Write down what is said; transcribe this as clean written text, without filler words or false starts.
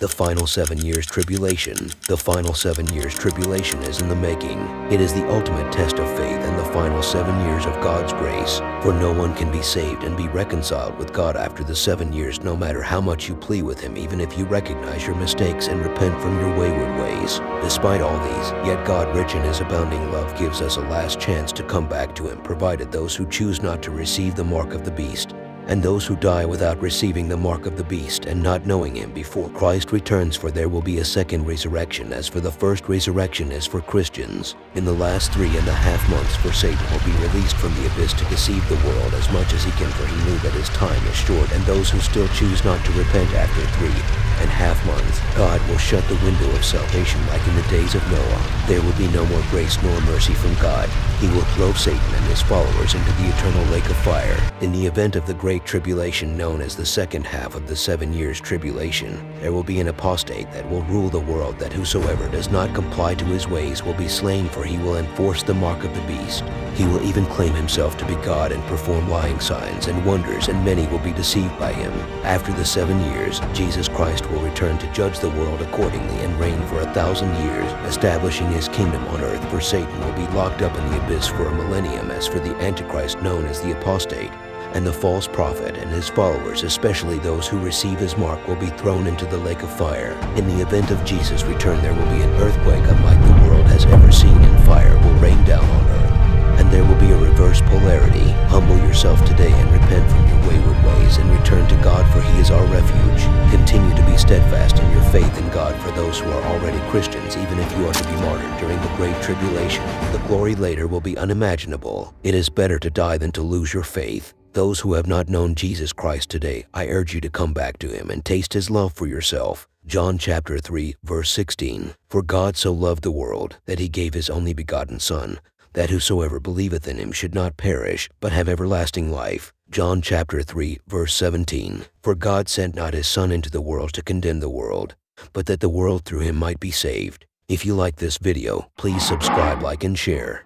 The final 7 years tribulation. The final 7 years tribulation is in the making. It is the ultimate test of faith and the final 7 years of God's grace. For no one can be saved and be reconciled with God after the 7 years, no matter how much you plead with Him, even if you recognize your mistakes and repent from your wayward ways. Despite all these, yet God, rich in His abounding love, gives us a last chance to come back to Him, provided those who choose not to receive the mark of the beast, and those who die without receiving the mark of the beast and not knowing Him before Christ returns, for there will be a second resurrection, as for the first resurrection is for Christians. In the last 3.5 months, for Satan will be released from the abyss to deceive the world as much as he can, for he knew that his time is short, and those who still choose not to repent after 3.5 months, God will shut the window of salvation like in the days of Noah. There will be no more grace nor mercy from God. He will throw Satan and his followers into the eternal lake of fire. In the event of the great tribulation, known as the second half of the 7 years tribulation, there will be an apostate that will rule the world, that whosoever does not comply to his ways will be slain, for he will enforce the mark of the beast. He will even claim himself to be God and perform lying signs and wonders, and many will be deceived by him. After the 7 years, Jesus Christ will return to judge the world accordingly and reign for 1,000 years, establishing His kingdom on earth, for Satan will be locked up in the abyss for a millennium. As for the Antichrist, known as the apostate, and the false prophet and his followers, especially those who receive his mark, will be thrown into the lake of fire. In the event of Jesus' return, there will be an earthquake unlike the world has ever seen, and fire will rain down on earth. And there will be a reverse polarity. Humble yourself today and repent from your wayward ways and return to God, for He is our refuge. Continue to be steadfast in your faith in God for those who are already Christians, even if you are to be martyred during the great tribulation. The glory later will be unimaginable. It is better to die than to lose your faith. Those who have not known Jesus Christ today, I urge you to come back to Him and taste His love for yourself. John chapter 3, verse 16. For God so loved the world, that He gave His only begotten Son, that whosoever believeth in Him should not perish, but have everlasting life. John chapter 3, verse 17. For God sent not His Son into the world to condemn the world, but that the world through Him might be saved. If you like this video, please subscribe, like, and share.